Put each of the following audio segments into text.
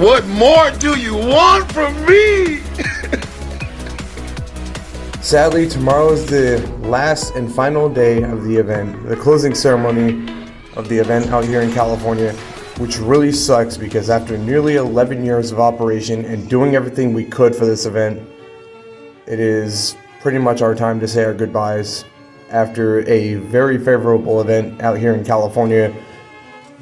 What more do you want from me? Sadly, tomorrow is the last and final day of the event, the closing ceremony of the event out here in California, which really sucks because after nearly 11 years of operation and doing everything we could for this event, it is pretty much our time to say our goodbyes after a very favorable event out here in California,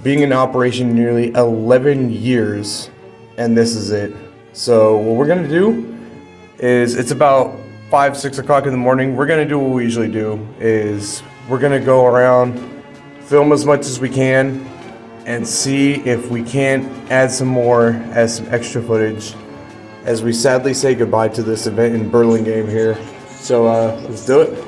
being in operation nearly 11 years, and this is it. So what we're gonna do is, it's about 5, 6 o'clock in the morning. We're gonna do what we usually do, is we're gonna go around, film as much as we can, and see if we can't add some more as some extra footage as we sadly say goodbye to this event in Burlingame here. So let's do it.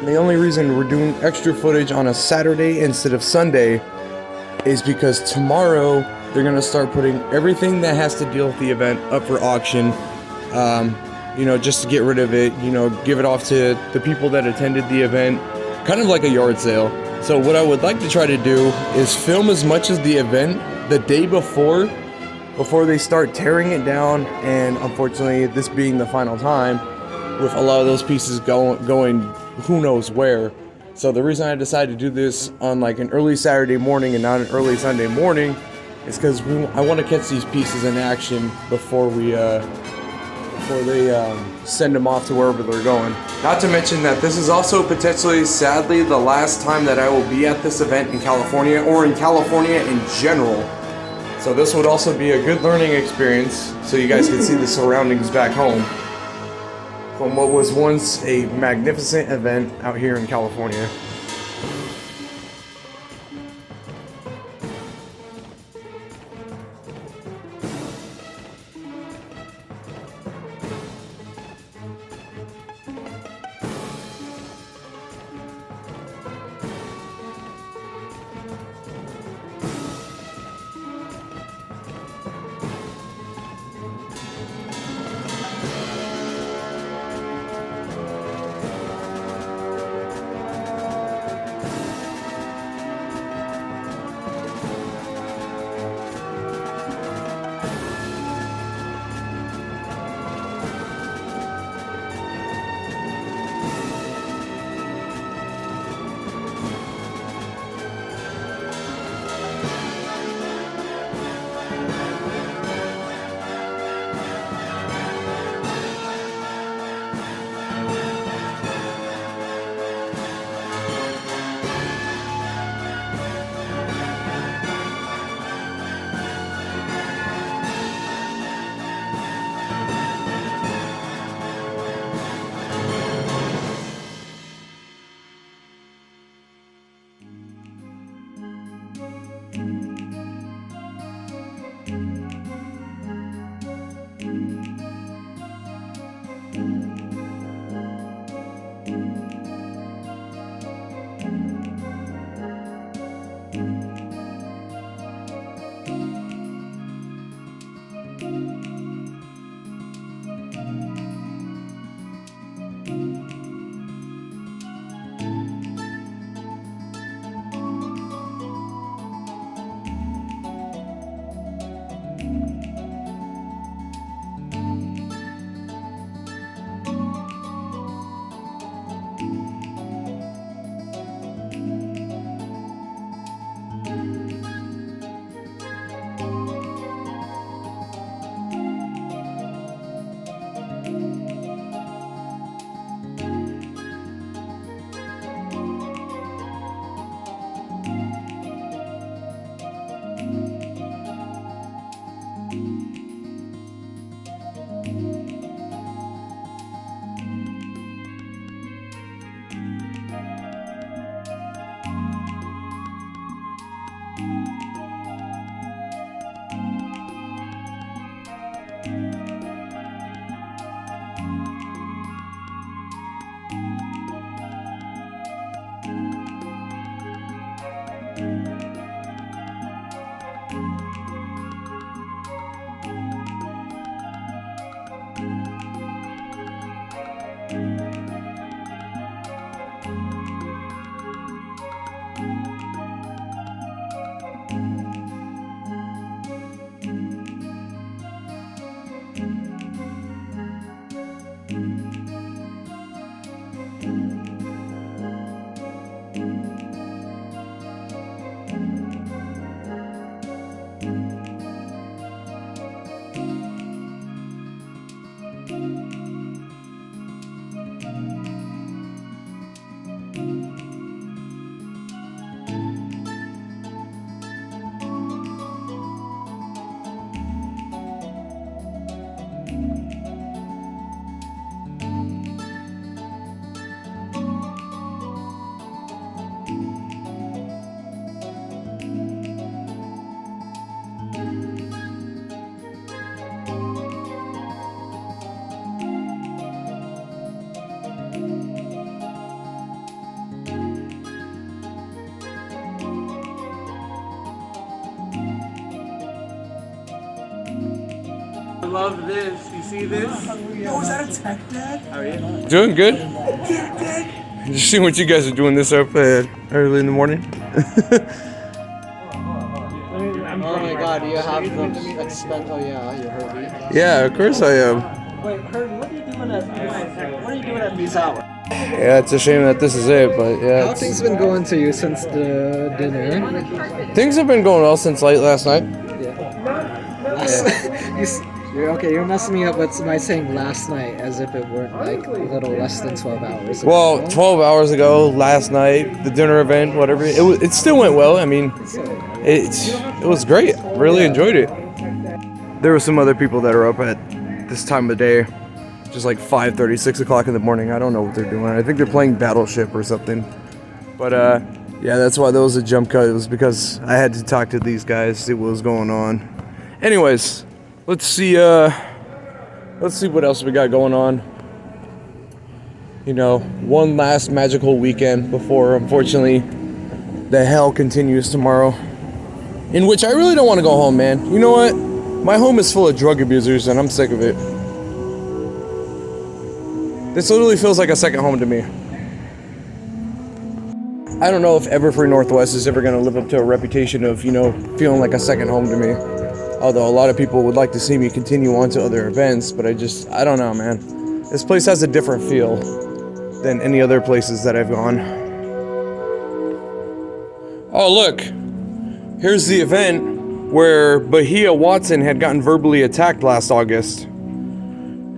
The only reason we're doing extra footage on a Saturday instead of Sunday is because tomorrow they're gonna start putting everything that has to deal with the event up for auction. Just to get rid of it, give it off to the people that attended the event, kind of like a yard sale. So what I would like to try to do is film as much as the event the day before they start tearing it down, and unfortunately this being the final time, with a lot of those pieces going who knows where. So the reason I decided to do this on like an early Saturday morning and not an early Sunday morning is because I want to catch these pieces in action before they send them off to wherever they're going. Not to mention that this is also potentially, sadly, the last time that I will be at this event in California, or in California in general. So this would also be a good learning experience, so you guys can see the surroundings back home from what was once a magnificent event out here in California. I love this. You see this? Oh, is that a tech dad? How are you? Doing good. Just seeing what you guys are doing this up early in the morning. Oh my god, do you have the expense? Oh yeah, you're Herbie. Yeah, of course I am. Wait, Herbie, what are you doing at these hours? Yeah, it's a shame that this is it, but yeah. How things been going to you since the dinner? Things have been going well since late last night. You're messing me up by saying last night as if it weren't like a little less than 12 hours ago. Well, 12 hours ago, last night, the dinner event, whatever, it still went well. I mean, it was great. Really enjoyed it. There were some other people that are up at this time of day, just like 5:30, 6 o'clock in the morning. I don't know what they're doing. I think they're playing Battleship or something. But yeah, that's why there was a jump cut. It was because I had to talk to these guys, see what was going on. Anyways, let's see what else we got going on. You know, one last magical weekend before, unfortunately, the hell continues tomorrow. In which I really don't want to go home, man. You know what? My home is full of drug abusers and I'm sick of it. This literally feels like a second home to me. I don't know if Everfree Northwest is ever going to live up to a reputation of, you know, feeling like a second home to me. Although a lot of people would like to see me continue on to other events, but I don't know, man. This place has a different feel than any other places that I've gone. Oh, look. Here's the event where Bahia Watson had gotten verbally attacked last August.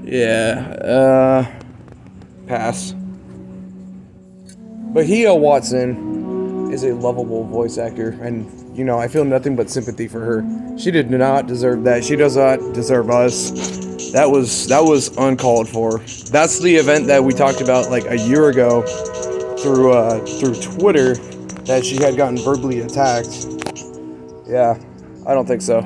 Yeah, pass. Bahia Watson is a lovable voice actor, and you know, I feel nothing but sympathy for her. She did not deserve that. She does not deserve us. That was uncalled for. That's the event that we talked about like a year ago through Twitter, that she had gotten verbally attacked. Yeah, I don't think so.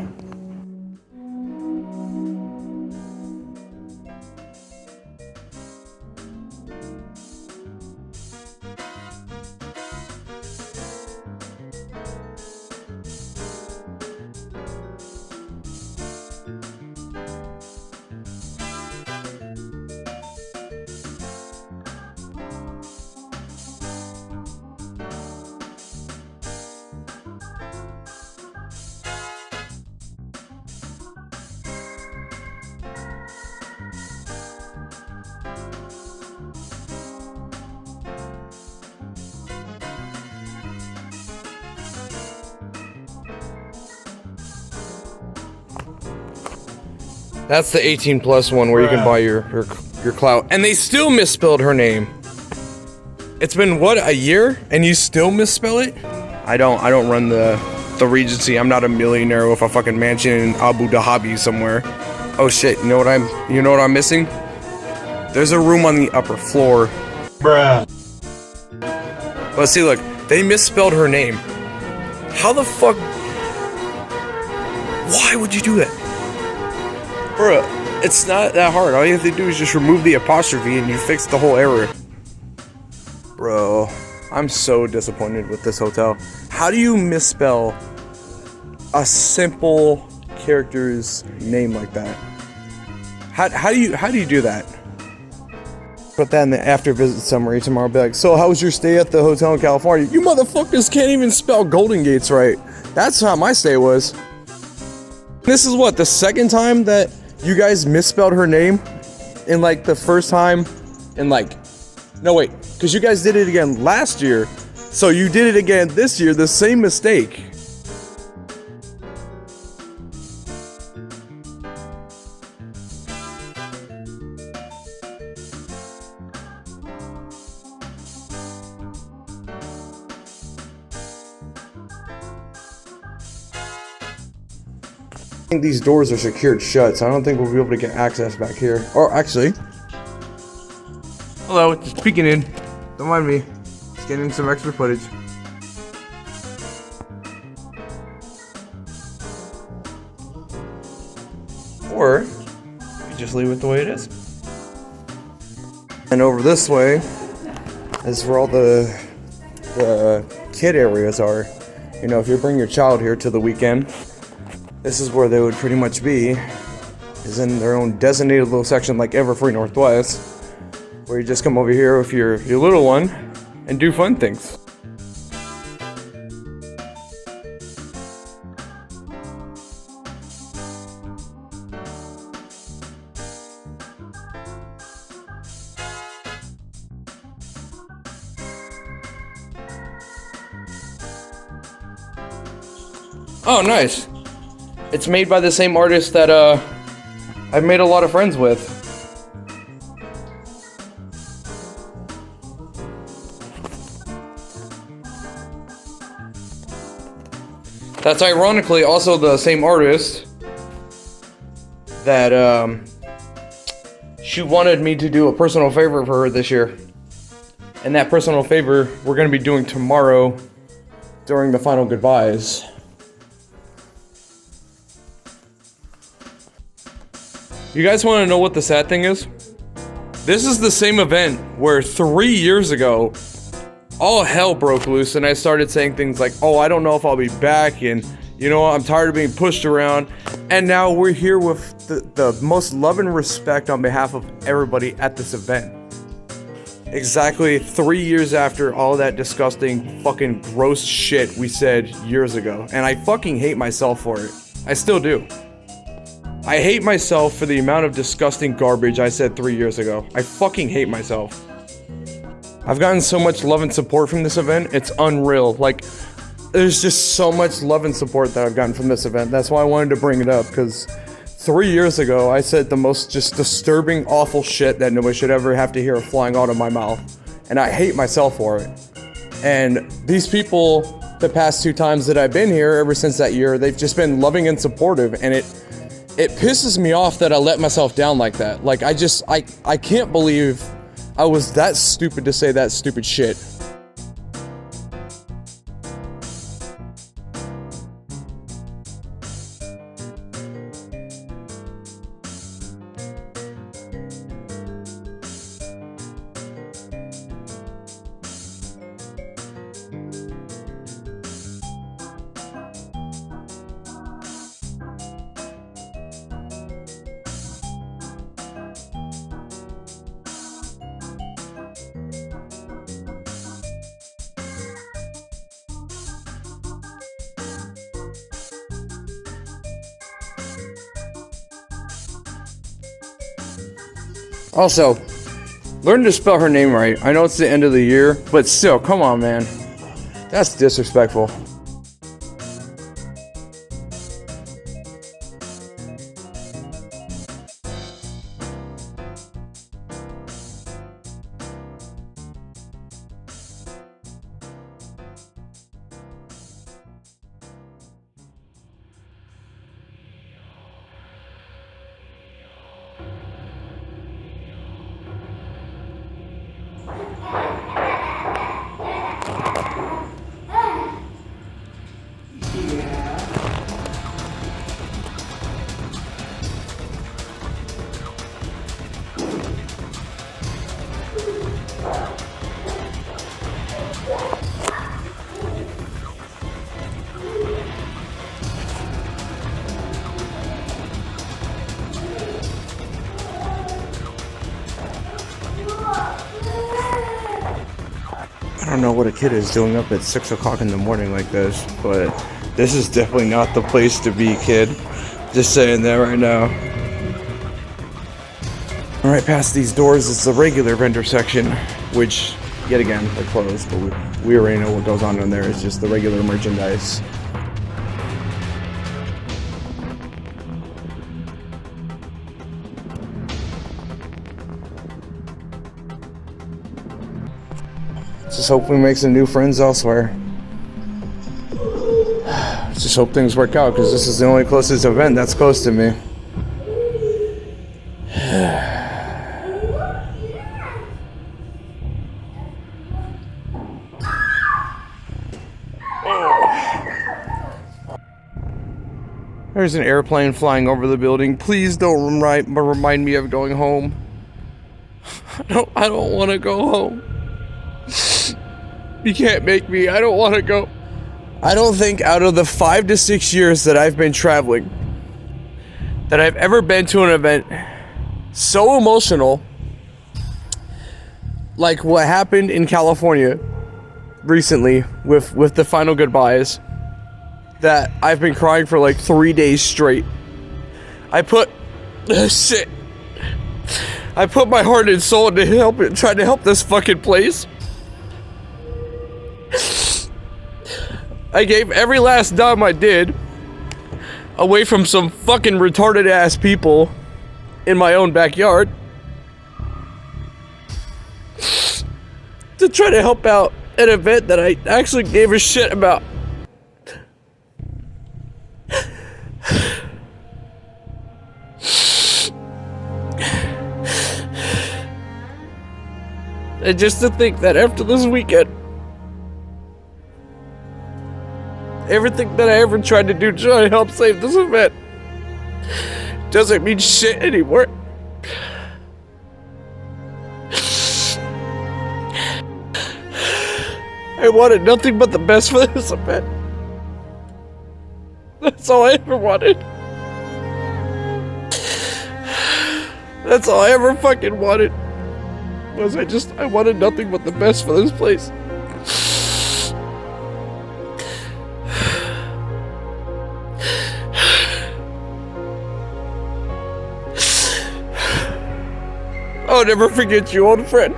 That's the 18 plus one where you can buy your clout. And they still misspelled her name. It's been what, a year? And you still misspell it? I don't run the Regency. I'm not a millionaire with a fucking mansion in Abu Dhabi somewhere. Oh shit, you know what I'm missing? There's a room on the upper floor. Bruh. But see, look, they misspelled her name. How the fuck? Why would you do that? Bruh, it's not that hard. All you have to do is just remove the apostrophe and you fix the whole error. Bro, I'm so disappointed with this hotel. How do you misspell a simple character's name like that? How do you do that? Put that in the after visit summary tomorrow. Be like, so how was your stay at the hotel in California? You motherfuckers can't even spell Golden Gates right. That's how my stay was. This is what, the second time that you guys misspelled her name? In like the first time in like, no wait, because you guys did it again last year. So you did it again this year, the same mistake. think these doors are secured shut, so I don't think we'll be able to get access back here. Or actually, hello, just peeking in. Don't mind me. Just getting some extra footage. Or you just leave it the way it is. And over this way is where all the kid areas are. You know, if you bring your child here to the weekend, this is where they would pretty much be, is in their own designated little section like Everfree Northwest, where you just come over here with your little one and do fun things. Oh, nice. It's made by the same artist that I've made a lot of friends with. That's ironically also the same artist that she wanted me to do a personal favor for her this year. And that personal favor we're going to be doing tomorrow during the final goodbyes. You guys want to know what the sad thing is? This is the same event where 3 years ago, all hell broke loose and I started saying things like, oh, I don't know if I'll be back, and you know what, I'm tired of being pushed around. And now we're here with the most love and respect on behalf of everybody at this event. Exactly 3 years after all that disgusting, fucking gross shit we said years ago. And I fucking hate myself for it. I still do. I hate myself for the amount of disgusting garbage I said 3 years ago. I fucking hate myself. I've gotten so much love and support from this event, it's unreal. Like, there's just so much love and support that I've gotten from this event. That's why I wanted to bring it up, because 3 years ago, I said the most just disturbing, awful shit that nobody should ever have to hear flying out of my mouth. And I hate myself for it. And these people, the past 2 times that I've been here, ever since that year, they've just been loving and supportive, and it pisses me off that I let myself down like that. Like, I can't believe I was that stupid to say that stupid shit. Also, learn to spell her name right. I know it's the end of the year, but still, come on, man. That's disrespectful. I don't know what a kid is doing up at 6 o'clock in the morning like this, but this is definitely not the place to be, kid. Just saying that right now. Right past these doors is the regular vendor section, which, yet again, they're closed, but we already know what goes on in there. It's just the regular merchandise. Just hope we make some new friends elsewhere. Just just hope things work out, because this is the only closest event that's close to me. There's an airplane flying over the building. Please don't remind me of going home. I don't want to go home. You can't make me. I don't want to go. I don't think out of the 5 to 6 years that I've been traveling that I've ever been to an event so emotional like what happened in California recently with the final goodbyes, that I've been crying for like 3 days straight. I put my heart and soul into trying to help this fucking place. I gave every last dime I did away from some fucking retarded ass people in my own backyard to try to help out an event that I actually gave a shit about. And just to think that after this weekend, everything that I ever tried to do to try to help save this event doesn't mean shit anymore. I wanted nothing but the best for this event. That's all I ever wanted. That's all I ever fucking wanted. I wanted nothing but the best for this place. I'll never forget you, old friend.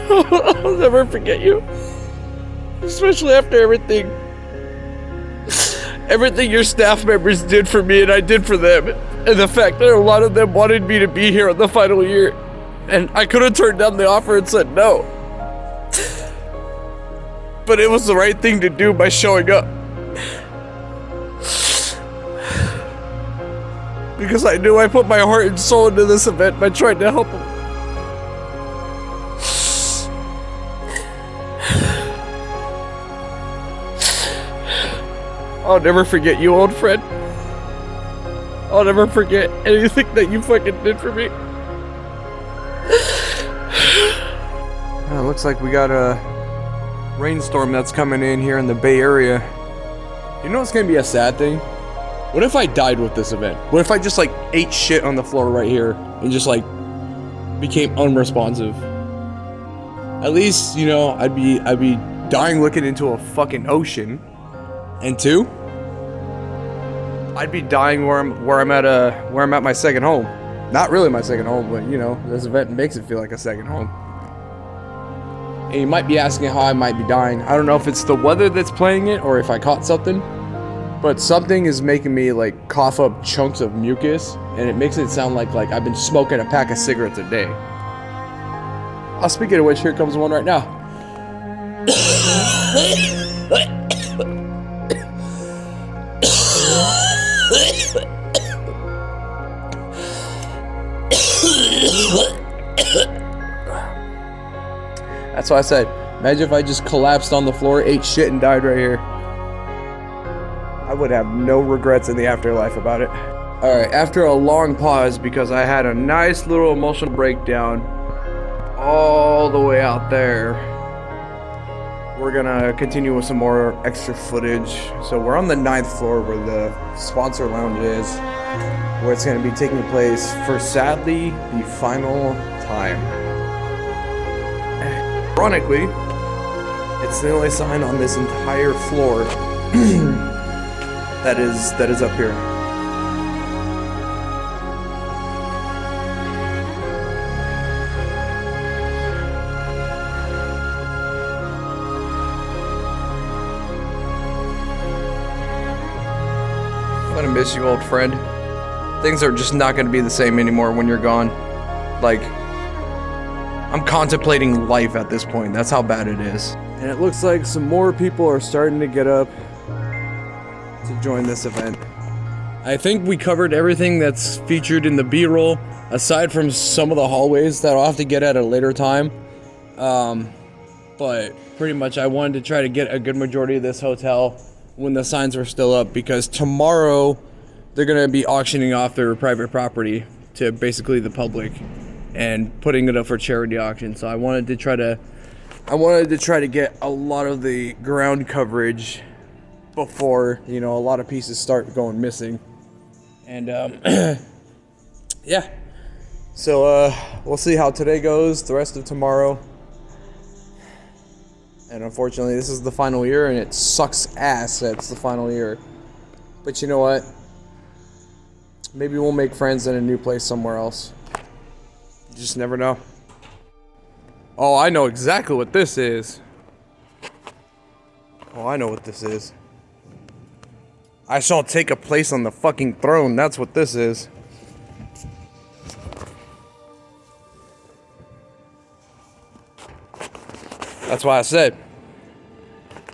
I'll never forget you. Especially after everything your staff members did for me and I did for them. And the fact that a lot of them wanted me to be here in the final year. And I could have turned down the offer and said no. But it was the right thing to do by showing up. Because I knew I put my heart and soul into this event by trying to help them. I'll never forget you, old friend. I'll never forget anything that you fucking did for me. Looks like we got a rainstorm that's coming in here in the Bay Area. You know what's gonna be a sad thing? What if I died with this event? What if I just like ate shit on the floor right here and just like became unresponsive? At least, you know, I'd be dying looking into a fucking ocean. And 2, I'd be dying where I'm at my second home. Not really my second home, but you know, this event makes it feel like a second home. And you might be asking how I might be dying. I don't know if it's the weather that's playing it or if I caught something, but something is making me like cough up chunks of mucus, and it makes it sound like I've been smoking a pack of cigarettes a day. Speaking of which, here comes one right now. That's why I said, imagine if I just collapsed on the floor, ate shit, and died right here. I would have no regrets in the afterlife about it. Alright, after a long pause, because I had a nice little emotional breakdown all the way out there, we're gonna continue with some more extra footage. So we're on the 9th floor where the sponsor lounge is, where it's gonna be taking place for, sadly, the final time. Ironically, it's the only sign on this entire floor that is up here. I'm gonna miss you, old friend. Things are just not gonna be the same anymore when you're gone. Like, I'm contemplating life at this point. That's how bad it is. And it looks like some more people are starting to get up to join this event. I think we covered everything that's featured in the B-roll, aside from some of the hallways that I'll have to get at a later time. But pretty much I wanted to try to get a good majority of this hotel when the signs were still up, because tomorrow they're going to be auctioning off their private property to basically the public and putting it up for charity auction. So I wanted to try to get a lot of the ground coverage before, you know, a lot of pieces start going missing. And yeah. So we'll see how today goes, the rest of tomorrow. And unfortunately, this is the final year, and it sucks ass that it's the final year. But you know what? Maybe we'll make friends in a new place somewhere else. You just never know. Oh, I know exactly what this is. Oh, I know what this is. I shall take a place on the fucking throne. That's what this is. That's why I said,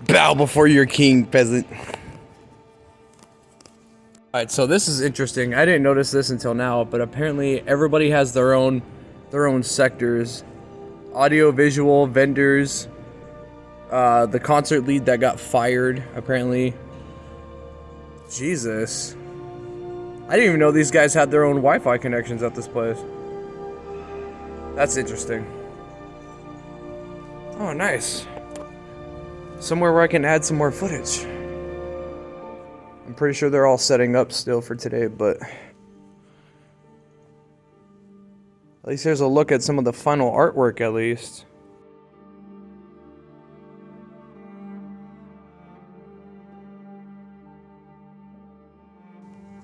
bow before your king, peasant. Alright, so this is interesting. I didn't notice this until now, but apparently everybody has their own sectors. Audio, visual, vendors, the concert lead that got fired, apparently. Jesus. I didn't even know these guys had their own Wi-Fi connections at this place. That's interesting. Oh, nice. Somewhere where I can add some more footage. I'm pretty sure they're all setting up still for today, but at least there's a look at some of the final artwork, at least.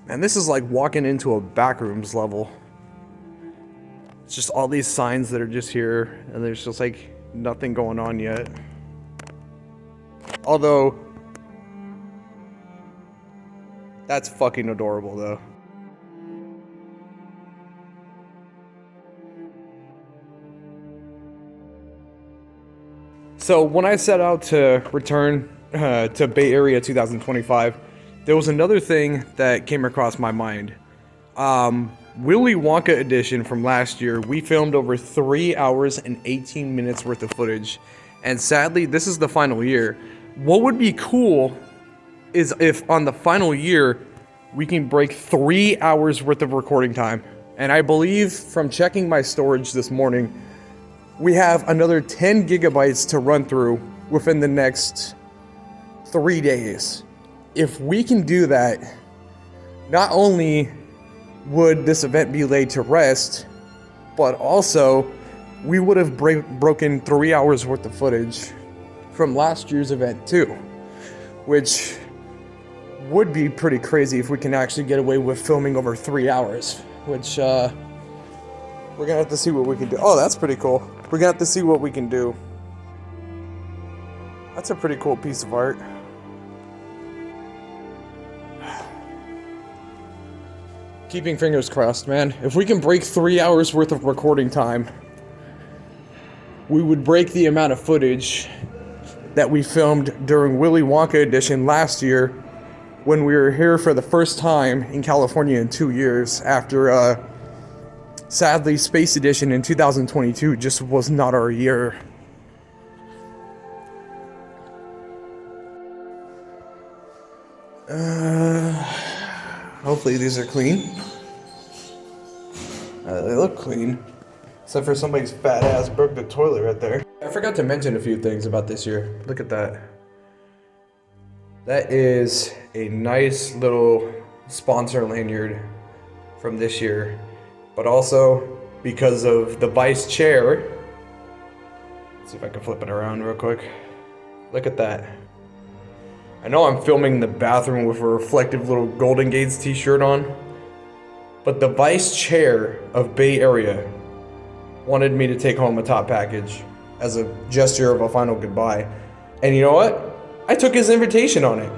And this is like walking into a backrooms level. It's just all these signs that are just here, and there's just like nothing going on yet. Although, that's fucking adorable though. So when I set out to return to Bay Area 2025, there was another thing that came across my mind. Willy Wonka edition from last year, we filmed over 3 hours and 18 minutes worth of footage. And sadly, this is the final year. What would be cool is if on the final year, we can break 3 hours worth of recording time. And I believe from checking my storage this morning, we have another 10 gigabytes to run through within the next 3 days. If we can do that, not only would this event be laid to rest, but also we would have broken 3 hours worth of footage from last year's event too, which would be pretty crazy if we can actually get away with filming over 3 hours, which we're gonna have to see what we can do. Oh, that's pretty cool. We're gonna have to see what we can do. That's a pretty cool piece of art. Keeping fingers crossed, man. If we can break 3 hours worth of recording time, we would break the amount of footage that we filmed during Willy Wonka edition last year when we were here for the first time in California in 2 years after, sadly, Space Edition in 2022 just was not our year. Hopefully these are clean. They look clean. Except for somebody's fat ass broke the toilet right there. I forgot to mention a few things about this year. Look at that. That is a nice little sponsor lanyard from this year. But also, because of the vice chair. Let's see if I can flip it around real quick. Look at that. I know I'm filming in the bathroom with a reflective little Golden Gates t-shirt on, but the vice chair of Bay Area wanted me to take home a top package as a gesture of a final goodbye. And you know what? I took his invitation on it.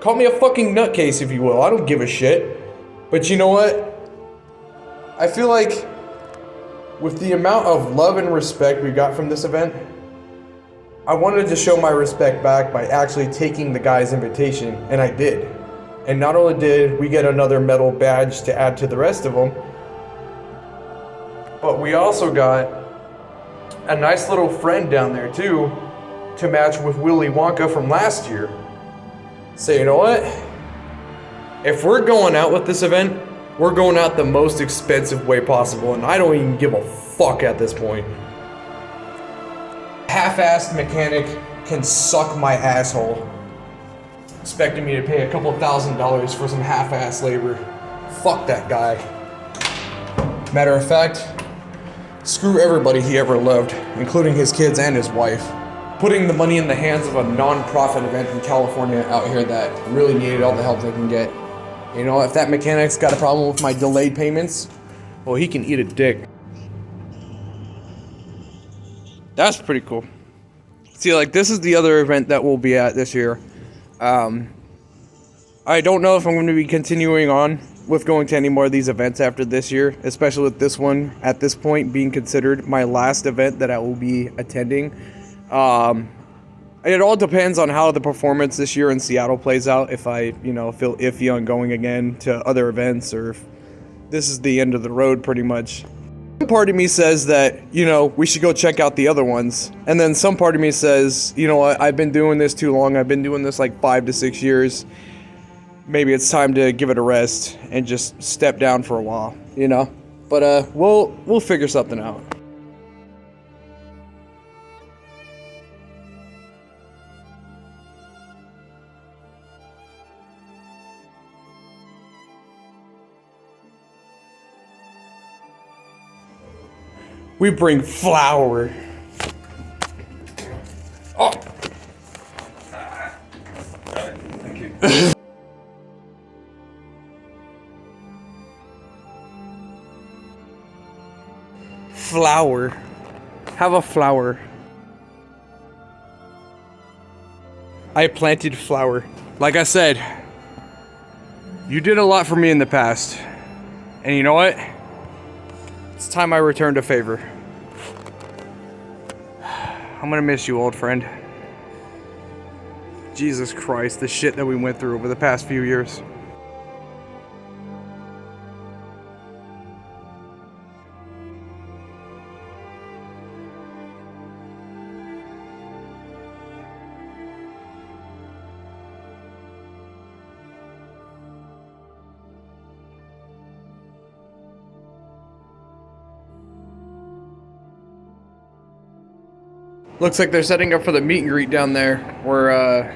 Call me a fucking nutcase if you will, I don't give a shit. But you know what? I feel like with the amount of love and respect we got from this event, I wanted to show my respect back by actually taking the guy's invitation, and I did. And not only did we get another medal badge to add to the rest of them, but we also got a nice little friend down there too, to match with Willy Wonka from last year. So you know what? If we're going out with this event, we're going out the most expensive way possible, and I don't even give a fuck at this point. Half-assed mechanic can suck my asshole, expecting me to pay a couple $1,000s for some half-assed labor. Fuck that guy. Matter of fact, screw everybody he ever loved, including his kids and his wife. Putting the money in the hands of a non-profit event in California out here that really needed all the help they can get. You know, if that mechanic's got a problem with my delayed payments, well, he can eat a dick. That's pretty cool. See, like, this is the other event that we'll be at this year. I don't know if I'm going to be continuing on with going to any more of these events after this year, especially with this one, at this point, being considered my last event that I will be attending. It all depends on how the performance this year in Seattle plays out. If I, feel iffy on going again to other events, or if this is the end of the road pretty much. Some part of me says that, we should go check out the other ones. And then some part of me says, you know what, I've been doing this too long. I've been doing this like 5 to 6 years. Maybe it's time to give it a rest and just step down for a while, But we'll figure something out. We bring flour. Oh. Thank you. Flour. Have a flower. I planted flower. Like I said, you did a lot for me in the past. And you know what? It's time I returned a favor. I'm gonna miss you, old friend. Jesus Christ, the shit that we went through over the past few years. Looks like they're setting up for the meet and greet down there, where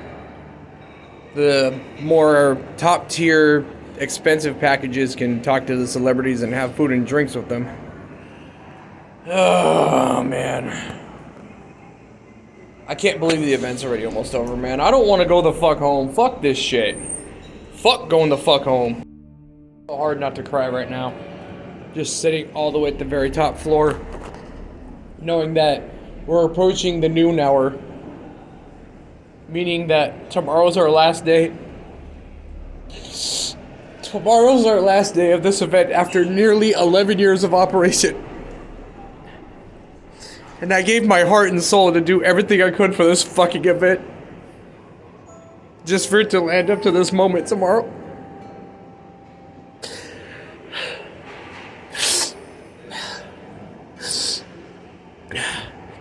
the more top tier expensive packages can talk to the celebrities and have food and drinks with them. Oh man, I can't believe the event's already almost over, man. I don't want to go the fuck home. Fuck this shit. Fuck going the fuck home. So hard not to cry right now. Just sitting all the way at the very top floor, knowing that we're approaching the noon hour, meaning that tomorrow's our last day. Tomorrow's our last day of this event after nearly 11 years of operation. And I gave my heart and soul to do everything I could for this fucking event. Just for it to land up to this moment tomorrow.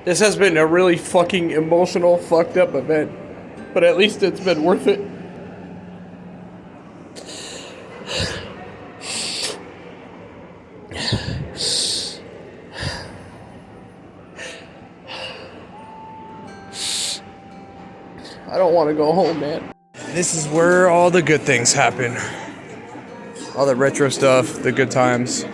This has been a really fucking emotional, fucked up event, but at least it's been worth it. I don't want to go home, man. This is where all the good things happen. All the retro stuff, the good times.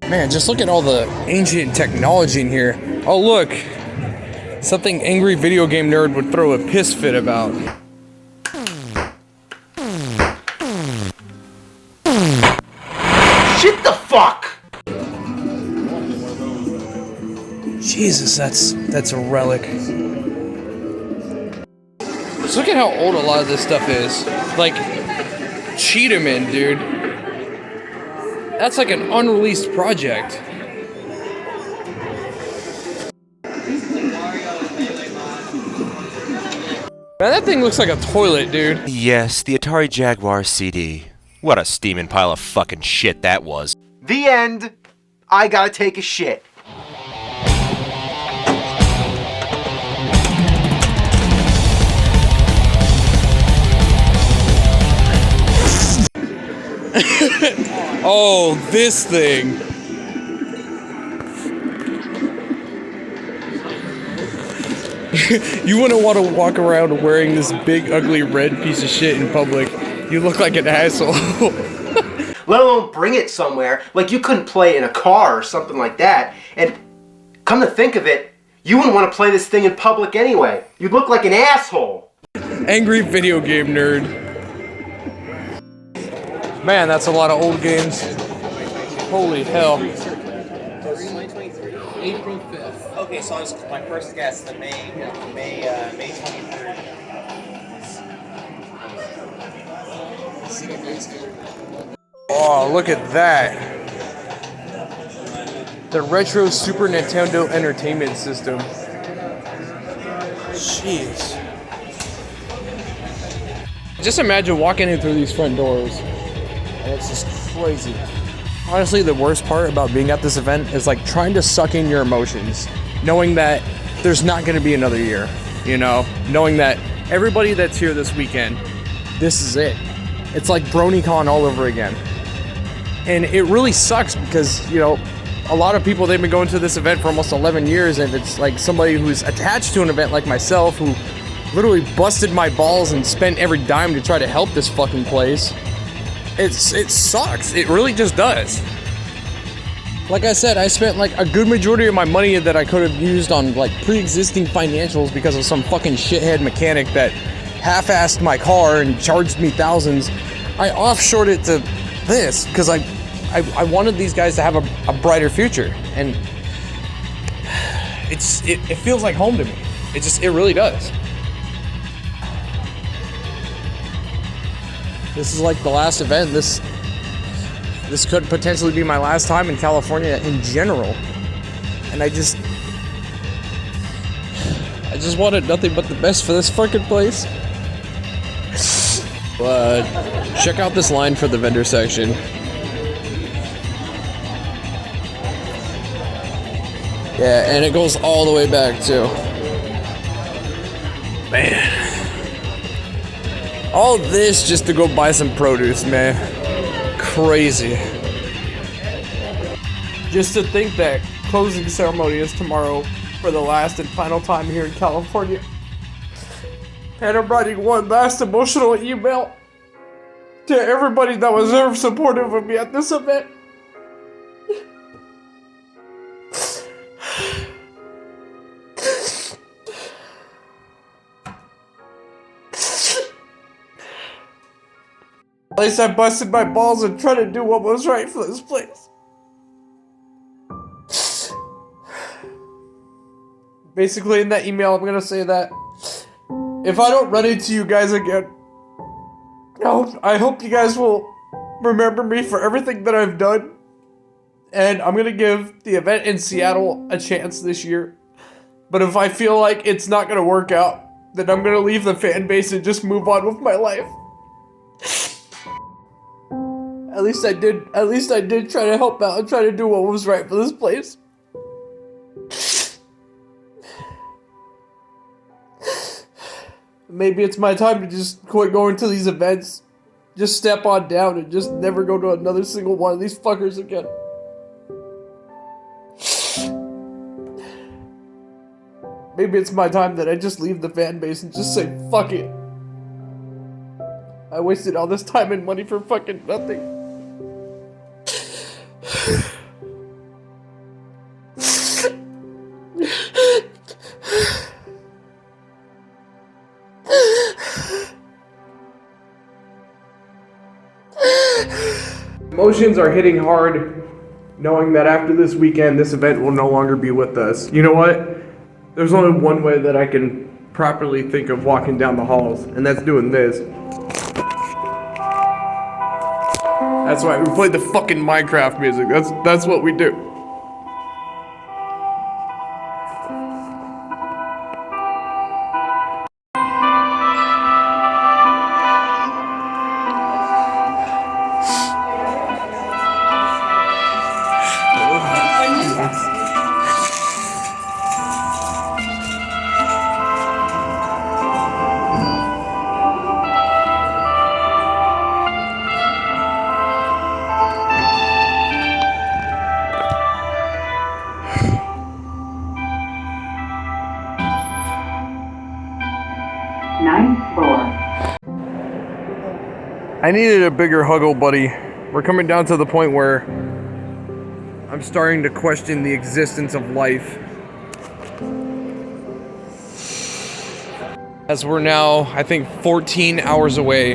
Man, just look at all the ancient technology in here. Oh, look. Something angry video game nerd would throw a piss fit about. Shit the fuck! Jesus, that's a relic. Just look at how old a lot of this stuff is. Like, Cheetahman, dude. That's like an unreleased project. Man, that thing looks like a toilet, dude. Yes, the Atari Jaguar CD. What a steaming pile of fucking shit that was. The end. I gotta take a shit. Oh, this thing. You wouldn't want to walk around wearing this big, ugly, red piece of shit in public. You look like an asshole. Let alone bring it somewhere. Like you couldn't play in a car or something like that. And come to think of it, you wouldn't want to play this thing in public anyway. You'd look like an asshole. Angry video game nerd. Man, that's a lot of old games. Holy hell. April 5th. Okay, so my first guess, the May 23rd. Oh, look at that. The retro Super Nintendo Entertainment System. Jeez. Just imagine walking in through these front doors. And it's just crazy. Honestly, the worst part about being at this event is like trying to suck in your emotions. Knowing that there's not going to be another year. You know? Knowing that everybody that's here this weekend, this is it. It's like BronyCon all over again. And it really sucks because, you know, a lot of people, they've been going to this event for almost 11 years, and it's like somebody who's attached to an event like myself who literally busted my balls and spent every dime to try to help this fucking place. It sucks. It really just does. Like I said, I spent like a good majority of my money that I could have used on like pre-existing financials because of some fucking shithead mechanic that half-assed my car and charged me thousands. I offshored it to this because I wanted these guys to have a brighter future, and it feels like home to me. It really does. This is like the last event. This could potentially be my last time in California in general, and I just wanted nothing but the best for this fucking place. But check out this line for the vendor section. Yeah, and it goes all the way back too. Man. All this just to go buy some produce, man. Crazy. Just to think that closing ceremony is tomorrow for the last and final time here in California. And I'm writing one last emotional email to everybody that was ever supportive of me at this event. At least I busted my balls and tried to do what was right for this place. Basically, in that email, I'm gonna say that if I don't run into you guys again, I hope you guys will remember me for everything that I've done. And I'm gonna give the event in Seattle a chance this year. But if I feel like it's not gonna work out, then I'm gonna leave the fan base and just move on with my life. At least I did try to help out and try to do what was right for this place. Maybe it's my time to just quit going to these events. Just step on down and just never go to another single one of these fuckers again. Maybe it's my time that I just leave the fan base and just say, fuck it. I wasted all this time and money for fucking nothing. Emotions are hitting hard, knowing that after this weekend, this event will no longer be with us. You know what? There's only one way that I can properly think of walking down the halls, and that's doing this. That's right, we played the fucking Minecraft music. That's what we do. I needed a bigger huggle, buddy. We're coming down to the point where I'm starting to question the existence of life. As we're now, I think, 14 hours away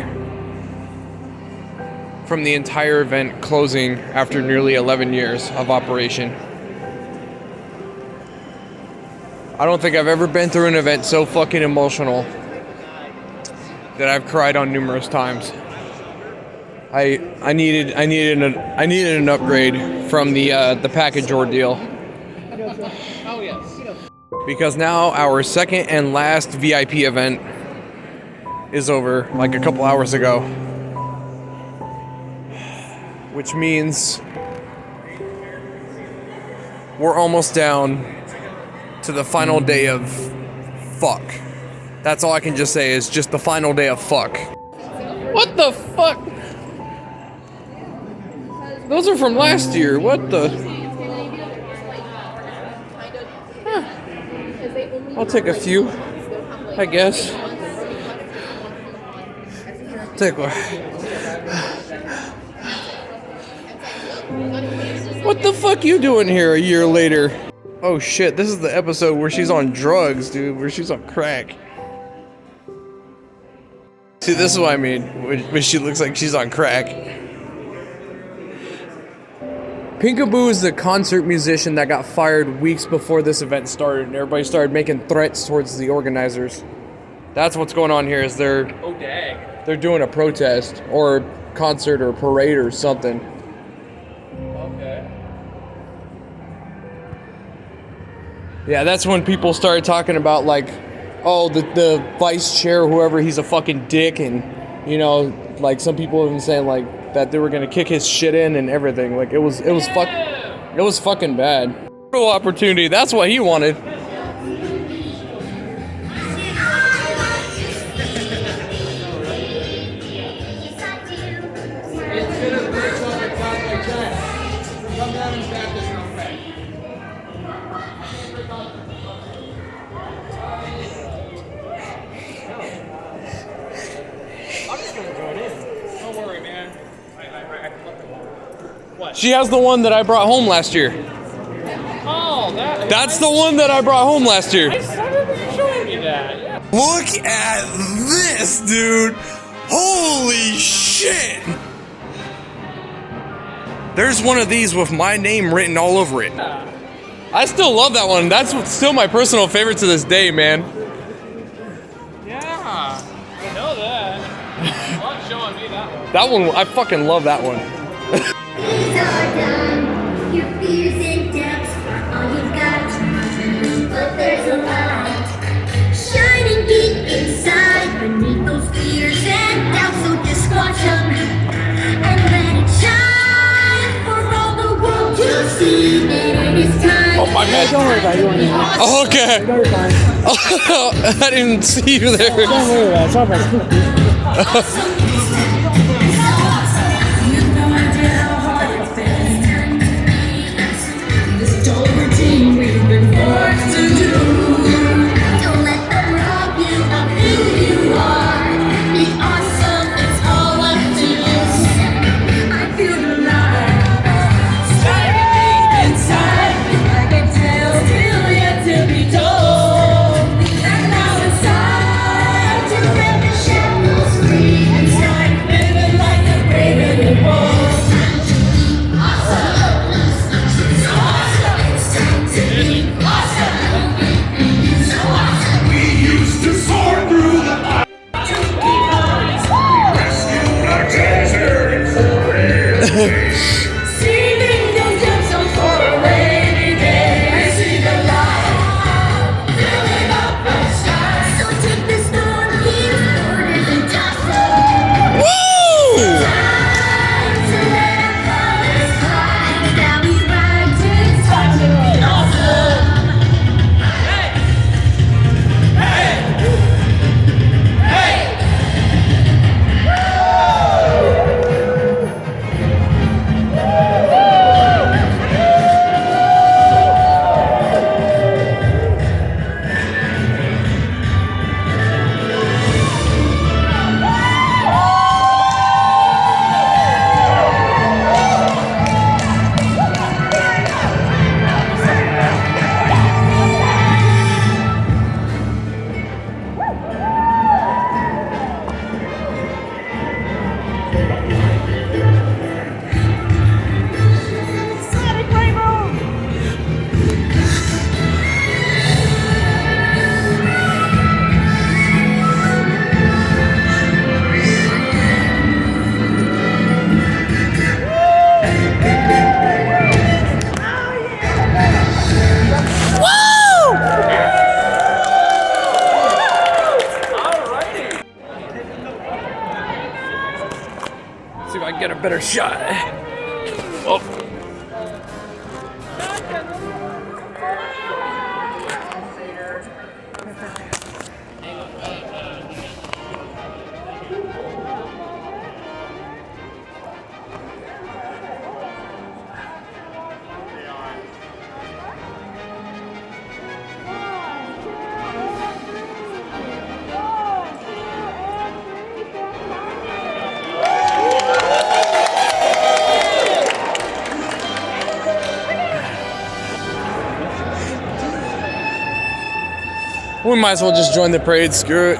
from the entire event closing after nearly 11 years of operation. I don't think I've ever been through an event so fucking emotional that I've cried on numerous times. I needed an upgrade from the package ordeal. Because now our second and last VIP event is over, like a couple hours ago. Which means we're almost down to the final day of fuck. That's all I can just say is just the final day of fuck. What the fuck? Those are from last year. What the? Huh. I'll take a few, I guess. Take one. What the fuck you doing here a year later? Oh shit, this is the episode where she's on drugs, dude. Where she's on crack. See, this is what I mean. When she looks like she's on crack. Pinkaboo is the concert musician that got fired weeks before this event started, and everybody started making threats towards the organizers. That's what's going on here. Is they're doing a protest or concert or parade or something. Okay. Yeah, that's when people started talking about like, oh, the vice chair, whoever, he's a fucking dick, and you know, like some people have been saying like that they were gonna kick his shit in and everything. Like it was fucking bad. Real opportunity. That's what he wanted. She has the one that I brought home last year. Oh, that's the one that I brought home last year. I remember you showing me that. Yeah. Look at this, dude. Holy shit. There's one of these with my name written all over it. I still love that one. That's still my personal favorite to this day, man. Yeah, I know that. Love showing me that one. That one, I fucking love that one. These are done. Your fears and doubts are all you've got. But there's a light shining deep inside beneath those fears and doubts. So just watch them and let it shine for all the world to see. And it is time. Oh my god. Don't worry about it. You want to Oh, okay. No, you're fine. I didn't see you there. Don't worry about it. It's all right. Free and start get a better shot. Oh. We might as well just join the parade, screw it.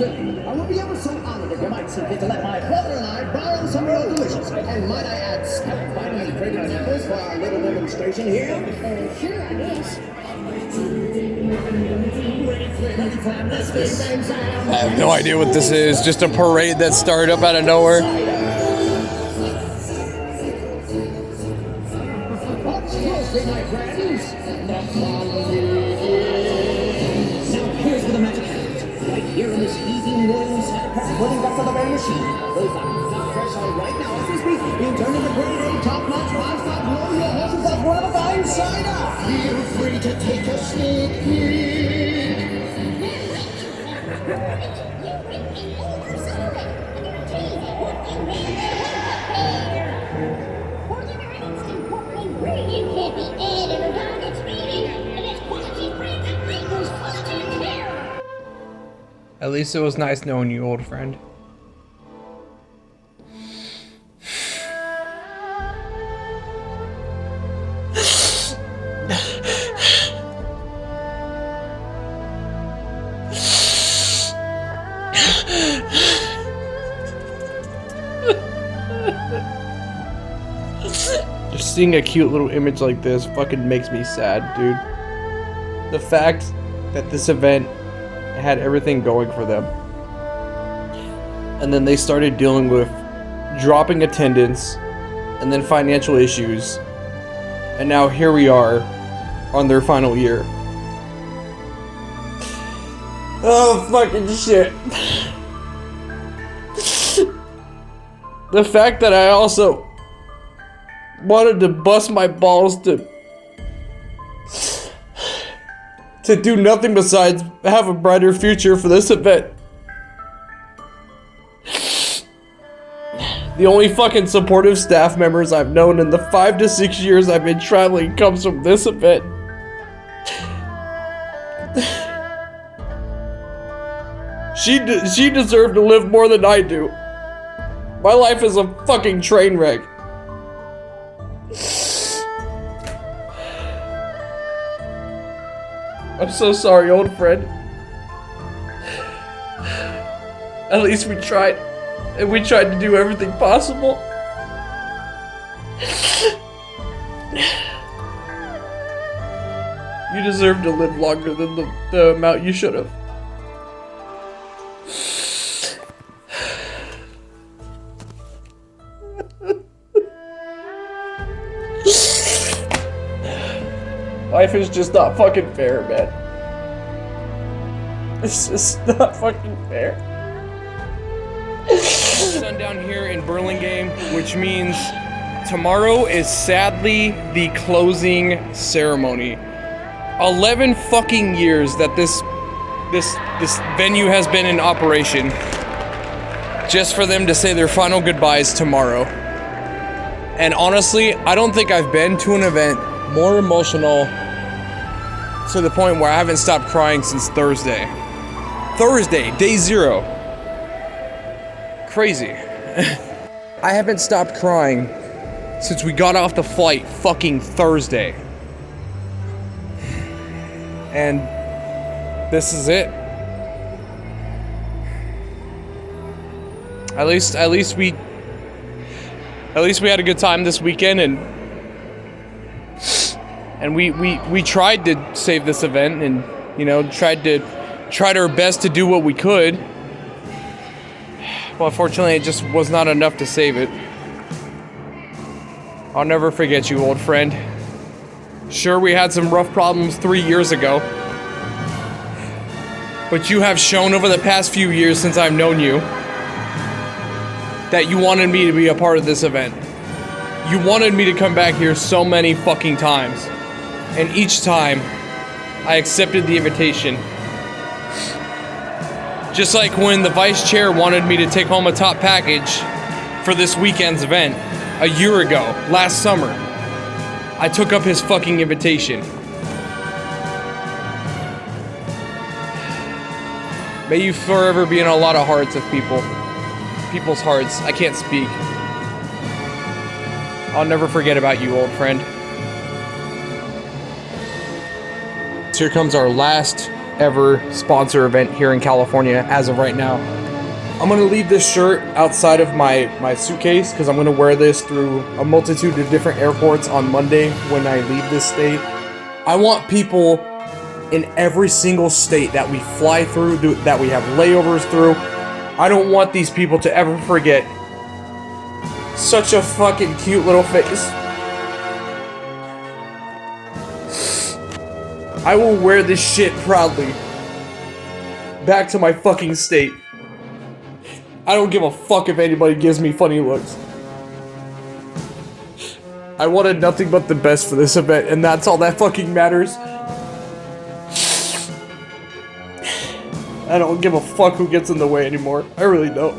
I would be ever so honored if you might see fit to let my brother and I borrow some of your delicious, and might I add, spellbinding fragrant apples for our little demonstration here? Sure, I guess. I have no idea what this is. Just a parade that started up out of nowhere. Watch closely, my friends. Now here's where the magic happens. Right here in this heaving room, Santa Claus putting up for the very machine. Those are not fresh all right now as we speak. Being turned into grade A, top-notch, five-star, blow your horses up, whatever fine side up. Feel free to take a sneak peek. At least it was nice knowing you, old friend. Just seeing a cute little image like this fucking makes me sad, dude. The fact that this event had everything going for them, and then they started dealing with dropping attendance and then financial issues, and now here we are on their final year. Oh fucking shit. The fact that I also wanted to bust my balls to do nothing besides have a brighter future for this event. The only fucking supportive staff members I've known in the 5 to 6 years I've been traveling comes from this event. She deserved to live more than I do. My life is a fucking train wreck. I'm so sorry, old friend. At least we tried. And we tried to do everything possible. You deserve to live longer than the amount you should have. Life is just not fucking fair, man. It's just not fucking fair. Sundown here in Burlingame, which means tomorrow is sadly the closing ceremony. 11 fucking years that this venue has been in operation, just for them to say their final goodbyes tomorrow. And honestly, I don't think I've been to an event more emotional to the point where I haven't stopped crying since Thursday. Thursday, day 0. Crazy. I haven't stopped crying since we got off the flight fucking Thursday. And this is it. At least we had a good time this weekend, and we tried to save this event, and you know, tried our best to do what we could. Well, unfortunately, it just was not enough to save it. I'll never forget you, old friend. Sure, we had some rough problems 3 years ago, but you have shown over the past few years since I've known you that you wanted me to be a part of this event. You wanted me to come back here so many fucking times. And each time, I accepted the invitation. Just like when the vice chair wanted me to take home a top package for this weekend's event a year ago, last summer. I took up his fucking invitation. May you forever be in a lot of hearts of people's hearts. I can't speak. I'll never forget about you, old friend. So here comes our last ever sponsor event here in California as of right now. I'm gonna leave this shirt outside of my suitcase because I'm gonna wear this through a multitude of different airports on Monday when I leave this state. I want people in every single state that we fly through, that we have layovers through. I don't want these people to ever forget such a fucking cute little face. I will wear this shit proudly back to my fucking state. I don't give a fuck if anybody gives me funny looks. I wanted nothing but the best for this event, and that's all that fucking matters. I don't give a fuck who gets in the way anymore. I really don't.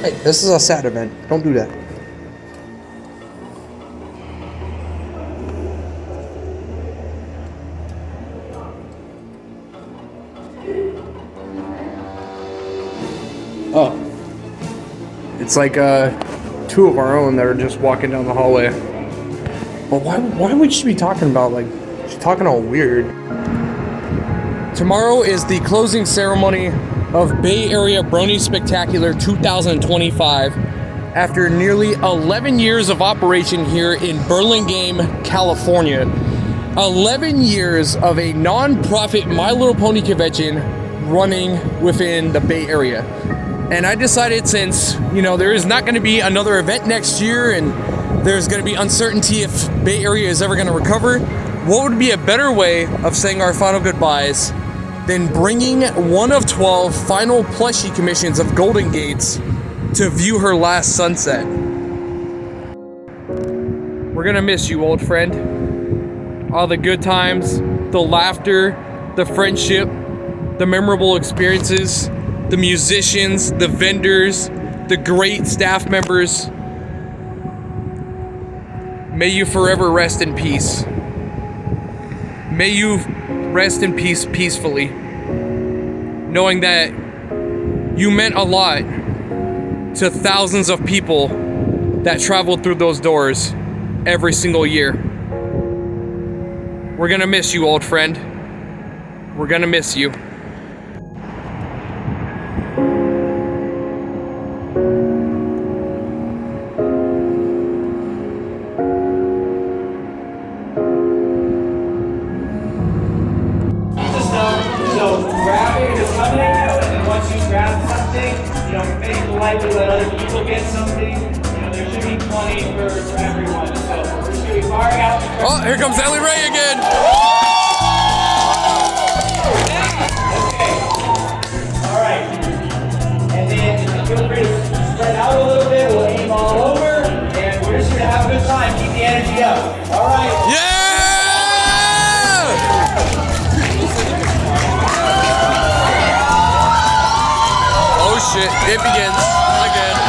Hey, this is a sad event. Don't do that. Oh. It's like, 2 of our own that are just walking down the hallway. But why would she be talking about, like, she's talking all weird. Tomorrow is the closing ceremony of Bay Area Brony Spectacular 2025 after nearly 11 years of operation here in Burlingame, California. 11 years of a non-profit My Little Pony convention running within the Bay Area. And I decided, since, you know, there is not going to be another event next year and there's going to be uncertainty if Bay Area is ever going to recover, what would be a better way of saying our final goodbyes than bringing one of 12 final plushie commissions of Golden Gates to view her last sunset. We're going to miss you, old friend. All the good times, the laughter, the friendship, the memorable experiences, the musicians, the vendors, the great staff members. May you forever rest in peace. May you rest in peace peacefully, knowing that you meant a lot to thousands of people that traveled through those doors every single year. We're gonna miss you, old friend. We're gonna miss you. Oh, here comes Ellie Ray again. All right. And then feel free to spread out a little bit. We'll aim all over, and we're just gonna have a good time. Keep the energy up. All right. Yeah! Oh shit! It begins again.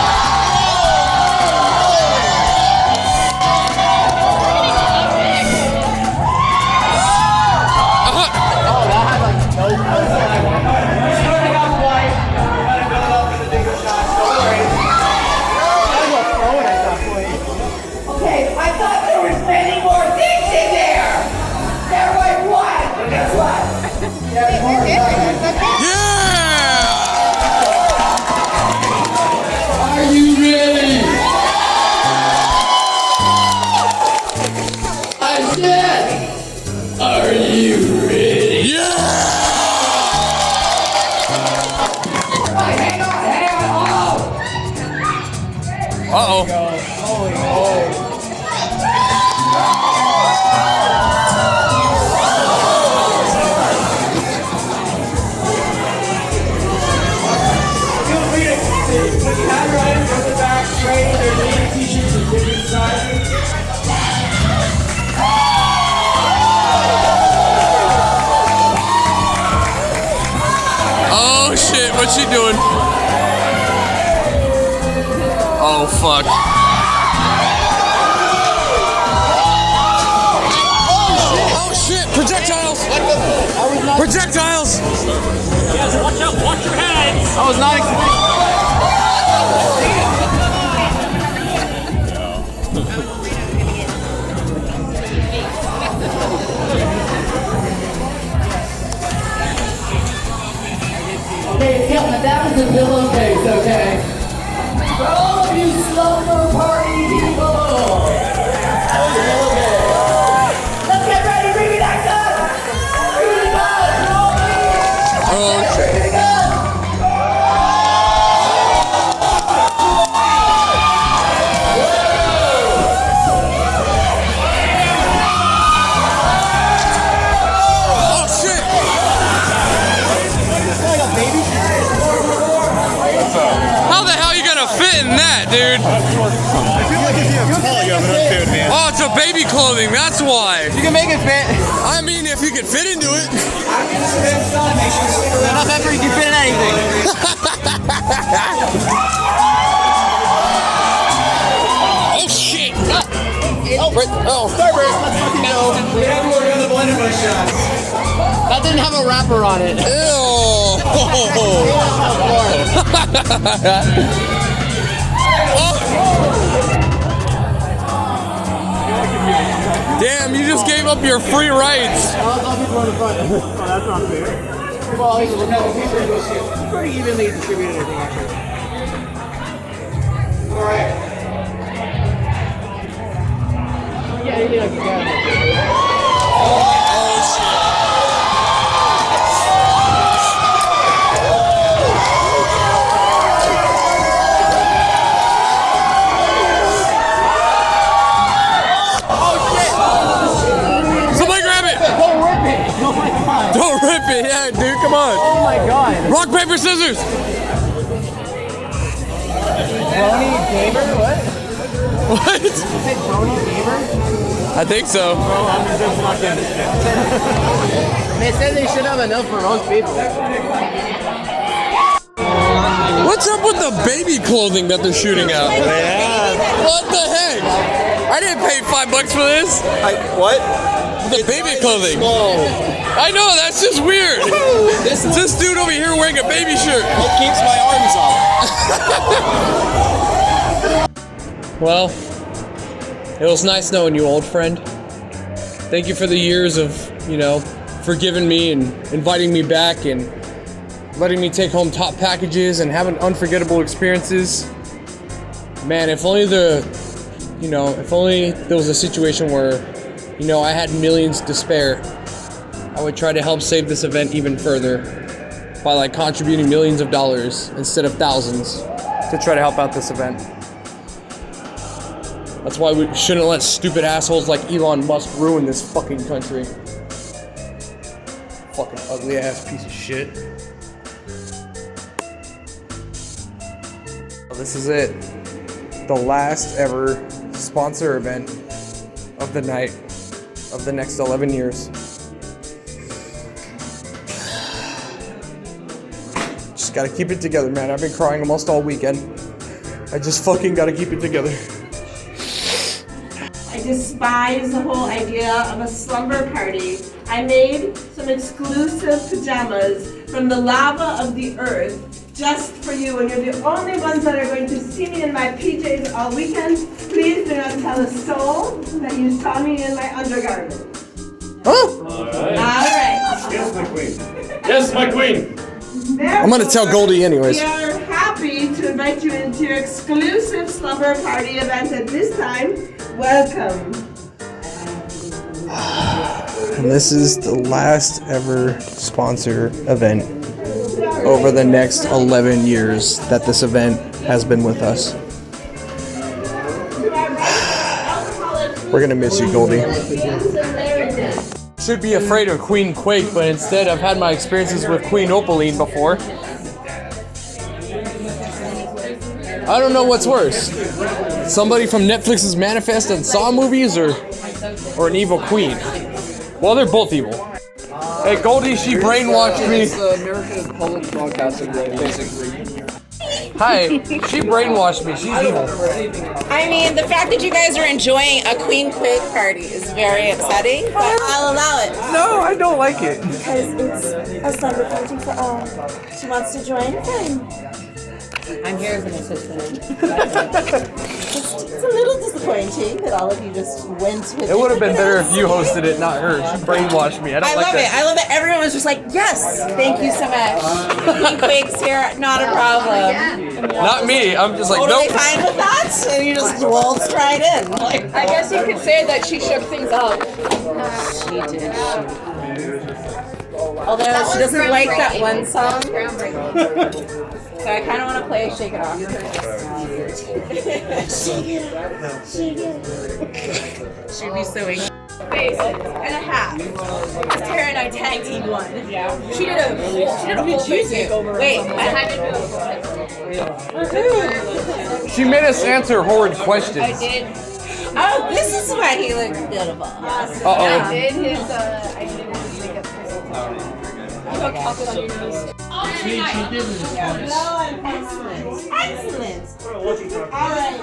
Are you ready? I said, are you ready? Yeah! Hang on. Uh-oh. Feel free to put your hand right in the back, straight. There's 80 t-shirts of different sizes. Oh shit, what's she doing? Oh fuck. Oh shit, projectiles! Projectiles! Yes, watch out, watch your heads! I was not expecting. Okay, yeah, that was a pillowcase, okay? For all of you slumber party people! Let's get ready, bring me that gun! Bring me the gun! Oh shit. Bring me the gun! Oh shit! How the hell are you gonna fit in that, dude? I feel like if you have tall, you have enough food, man. Oh, it's a baby clothing, that's why. You can make it fit. I mean, if you could fit into it. Enough effort, you can fit in anything. Oh shit! Oh, Starburst, let's fucking go. We have to order the blended bush shot. That didn't have a wrapper on it. Damn, you just gave up your free rights. I'll be going in front. Oh, that's not fair. Well, it's pretty evenly distributed, I think, actually. All right. Yeah, you got it. Somebody grab it! Don't rip it! Oh my god! Don't rip it, yeah, dude, come on. Oh my god! Rock, paper, scissors! Tony Gamer? What? What? Is it Tony Gamer? I think so. I'm just not kidding. They said they should have enough for most people. What's up with the baby clothing that they're shooting out? What the heck? I didn't pay $5 for this. What? The baby clothing. I know, that's just weird. This dude over here wearing a baby shirt. It keeps my arms off. Well, it was nice knowing you, old friend. Thank you for the years of, forgiving me and inviting me back and letting me take home top packages and having unforgettable experiences. Man, if only there was a situation where, I had millions to spare, I would try to help save this event even further by contributing millions of dollars instead of thousands to try to help out this event. That's why we shouldn't let stupid assholes like Elon Musk ruin this fucking country. Fucking ugly ass piece of shit. This is it. The last ever sponsor event of the night of the next 11 years. Just gotta keep it together, man. I've been crying almost all weekend. I just fucking gotta keep it together. I despise the whole idea of a slumber party. I made some exclusive pajamas from the lava of the earth just for you, and you're the only ones that are going to see me in my PJs all weekend. Please do not tell a soul that you saw me in my undergarment. Huh? All right. Yes, my queen. Yes, my queen. I'm gonna tell Goldie anyways. We are happy to invite you into your exclusive slumber party event at this time. Welcome. And this is the last ever sponsor event over the next 11 years that this event has been with us. We're gonna miss you, Goldie. Should be afraid of Queen Quake, but instead I've had my experiences with Queen Opaline before. I don't know what's worse. Somebody from Netflix's Manifest and Saw movies or an evil queen? Well, they're both evil. Hey, Goldie, she brainwashed me. It's American Public Broadcasting, basically. Hi, she brainwashed me. She's evil. I mean, the fact that you guys are enjoying a Queen Quake party is very upsetting, but I'll allow it. No, I don't like it. Because it's a slumber party for all. She wants to join, fine. I'm here as an assistant. It's a little disappointing that all of you just went with It would have been better if you hosted it, not her. She brainwashed me. I don't like love that. it. I love it. Everyone was just like, yes, thank you so much. Queen Quake's here, not a problem. Not me. I'm just like, totally nope. fine with that, and you just waltzed right in. Like, I guess you could say that she shook things up. She did. Although she doesn't like that one song. So I kind of want to play Shake It Off. She'd be so angry. Face and a half. Tara and I tag team one. Yeah. She did a whole face makeover. Wait, I had to do. She made us answer horrid questions. I did. Oh, this is why he looks beautiful. Uh-oh. I did his makeup. Excellent. All right.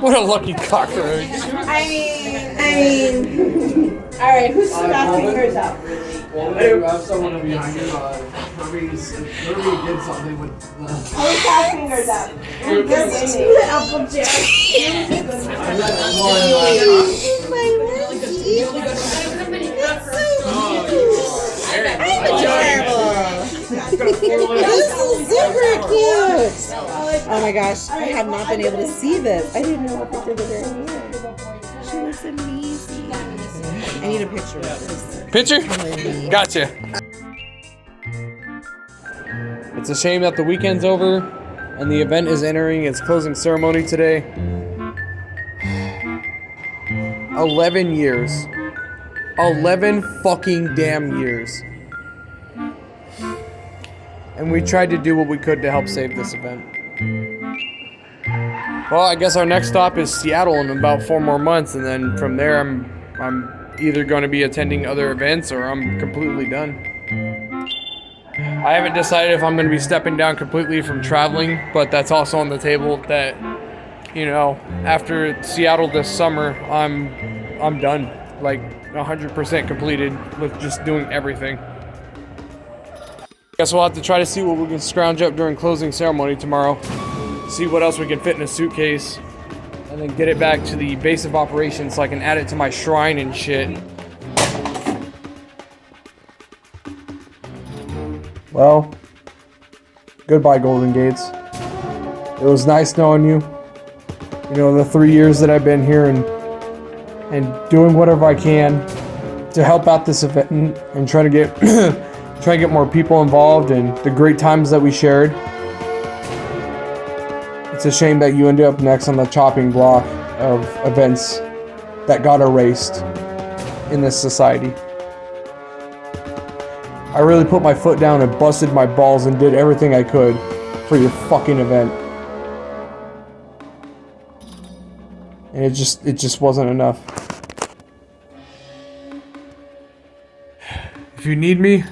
What a lucky cockroach. I mean. All right. Who's got fingers up? Well, I have someone behind you. Herbie did something with the... Who's got fingers up? This Applejack. I'm adorable. This is super cute. Oh my gosh, I have not been able to see this. I didn't know what they did with her hair. She looks amazing. I need a picture of this. Picture? Gotcha. It's a shame that the weekend's over and the event is entering its closing ceremony today. 11 years. 11 fucking damn years. And we tried to do what we could to help save this event. Well, I guess our next stop is Seattle in about 4 more months, and then from there I'm either going to be attending other events or I'm completely done. I haven't decided if I'm going to be stepping down completely from traveling, but that's also on the table that, you know, after Seattle this summer, I'm done. Like 100% completed with just doing everything. Guess we'll have to try to see what we can scrounge up during closing ceremony tomorrow. See what else we can fit in a suitcase. And then get it back to the base of operations so I can add it to my shrine and shit. Well, goodbye, Golden Gates. It was nice knowing you. You know, the 3 years that I've been here and doing whatever I can to help out this event and try to get try to get more people involved and the great times that we shared. It's a shame that you ended up next on the chopping block of events that got erased in this society. I really put my foot down and busted my balls and did everything I could for your fucking event. And it just wasn't enough. If you need me,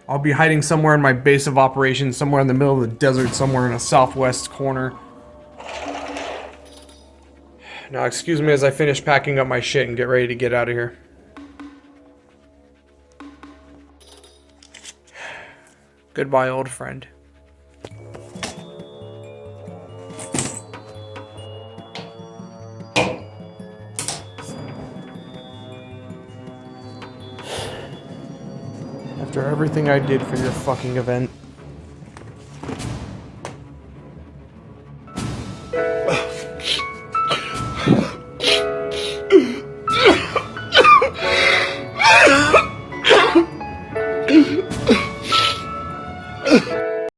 I'll be hiding somewhere in my base of operations, somewhere in the middle of the desert, somewhere in a southwest corner. Now, excuse me as I finish packing up my shit and get ready to get out of here. Goodbye, old friend. everything I did for your fucking event.